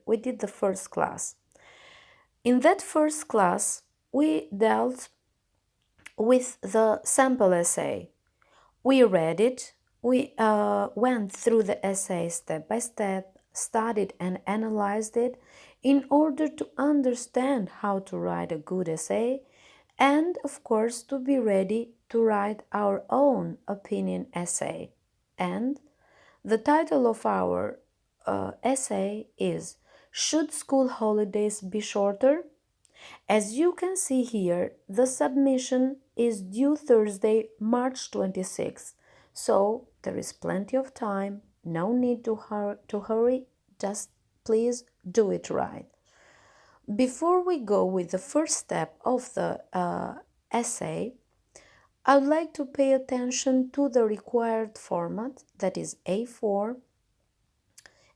we did the first class. In that first class, we dealt with the sample essay. We read it, we went through the essay step by step, studied and analyzed it in order to understand how to write a good essay and, of course, to be ready to write our own opinion essay. And the title of our essay is Should School Holidays Be Shorter? As you can see here, the submission is due Thursday, March 26th. So there is plenty of time, no need to hurry, just please do it right. Before we go with the first step of the essay, I would like to pay attention to the required format, that is A4,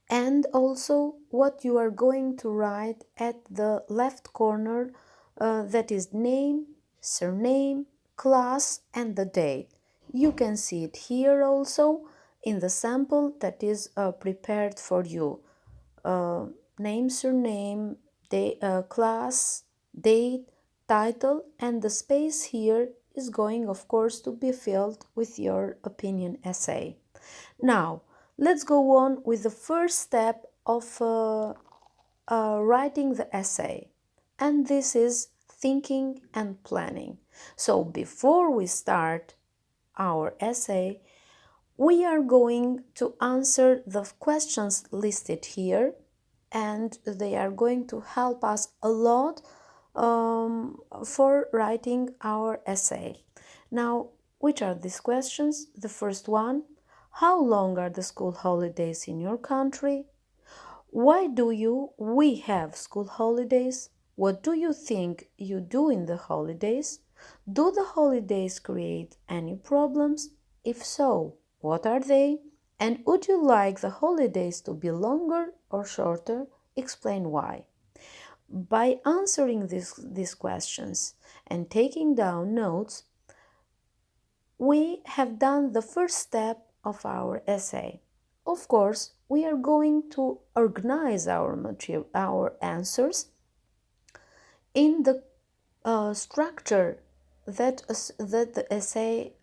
and also what you are going to write at the left corner, that is name, surname, class, and the date. You can see it here also in the sample that is prepared for you. Name, surname, class, date, title, and the space here is going, of course, to be filled with your opinion essay. Now, let's go on with the first step of writing the essay, and this is thinking and planning. So, before we start our essay, we are going to answer the questions listed here, and they are going to help us a lot for writing our essay. Now, which are these questions? The first one: how long are the school holidays in your country? Why do we have school holidays? What do you think you do in the holidays? Do the holidays create any problems? If so, what are they? And would you like the holidays to be longer or shorter? Explain why. By answering these questions and taking down notes, we have done the first step of our essay. Of course, we are going to organize our answers in the structure that the essay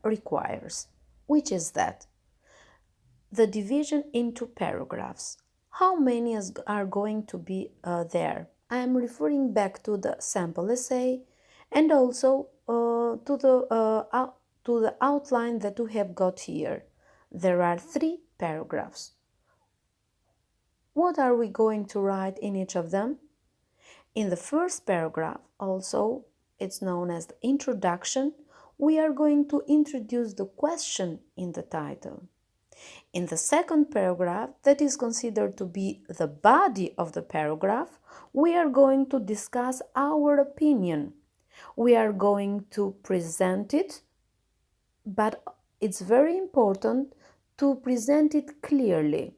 requires, which is that the division into paragraphs. How many are going to be there? I am referring back to the sample essay and also to the outline that we have got here. There are 3 paragraphs. What are we going to write in each of them? In the first paragraph, also, it's known as the introduction, we are going to introduce the question in the title. In the second paragraph, that is considered to be the body of the paragraph, we are going to discuss our opinion. We are going to present it, but it's very important to present it clearly.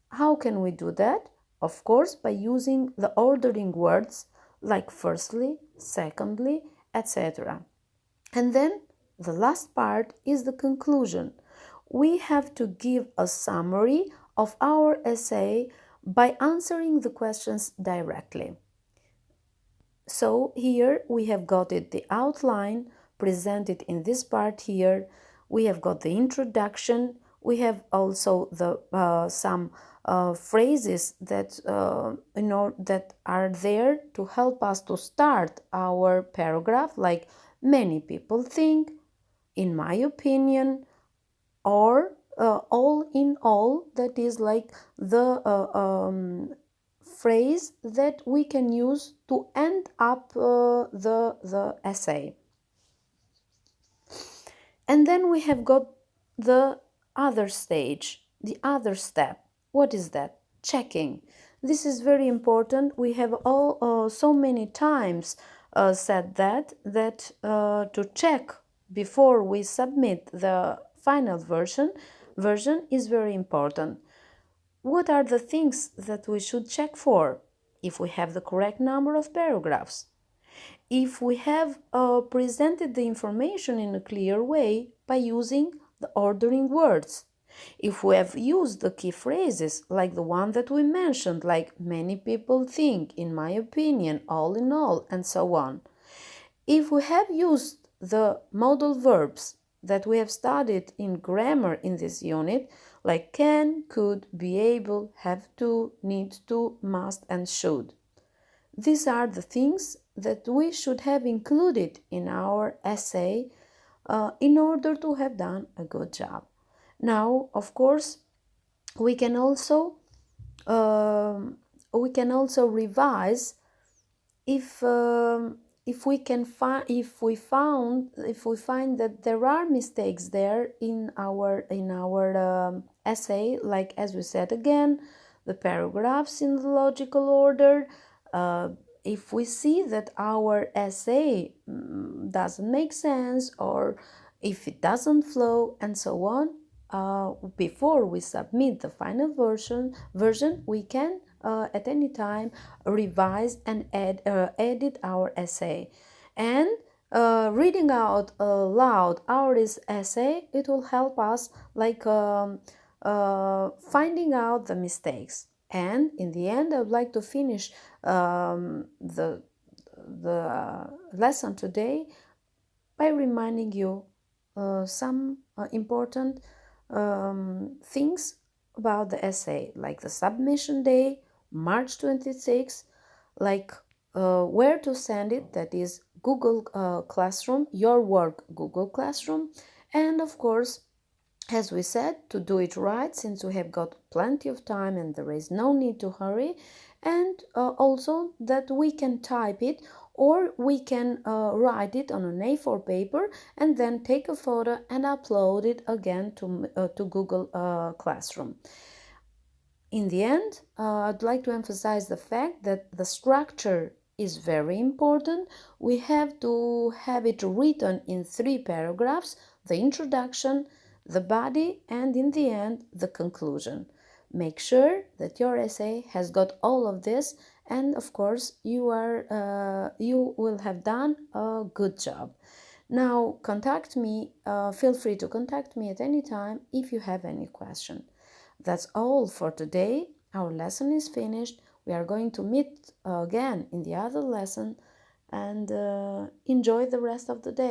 How can we do that? Of course, by using the ordering words like firstly, secondly, etc. And then the last part is the conclusion. We have to give a summary of our essay by answering the questions directly. So here we have got it, the outline presented in this part here. We have got the introduction. We have also the some phrases that that are there to help us to start our paragraph, like many people think, in my opinion, or all in all. That is like the phrase that we can use to end up the essay. And then we have got the other stage, the other step. What is that? Checking. This is very important. We have all so many times said that to check before we submit the final version is very important. What are the things that we should check for? If we have the correct number of paragraphs, if we have presented the information in a clear way by using the ordering words, If we have used the key phrases, like the one that we mentioned, like many people think, in my opinion, all in all, and so on. If we have used the modal verbs that we have studied in grammar in this unit, like can, could, be able, have to, need to, must, and should. These are the things that we should have included in our essay in order to have done a good job. Now, of course, we can also revise if we find that there are mistakes there in our essay, like as we said again, the paragraphs in the logical order. If we see that our essay doesn't make sense, or if it doesn't flow, and so on, before we submit the final version, we can at any time revise and edit our essay. And reading out loud our essay, it will help us like finding out the mistakes. And in the end, I would like to finish the lesson today by reminding you some important things about the essay, like the submission day, March 26th, like where to send it, that is Google Classroom, your work Google Classroom, and of course, as we said, to do it right, since we have got plenty of time and there is no need to hurry, and also that we can type it, or we can write it on an A4 paper and then take a photo and upload it again to Google Classroom. In the end, I'd like to emphasize the fact that the structure is very important. We have to have it written in 3 paragraphs: the introduction, the body, and in the end, the conclusion. Make sure that your essay has got all of this, and of course, you will have done a good job. Now, contact me. Feel free to contact me at any time if you have any question. That's all for today. Our lesson is finished. We are going to meet again in the other lesson, and enjoy the rest of the day.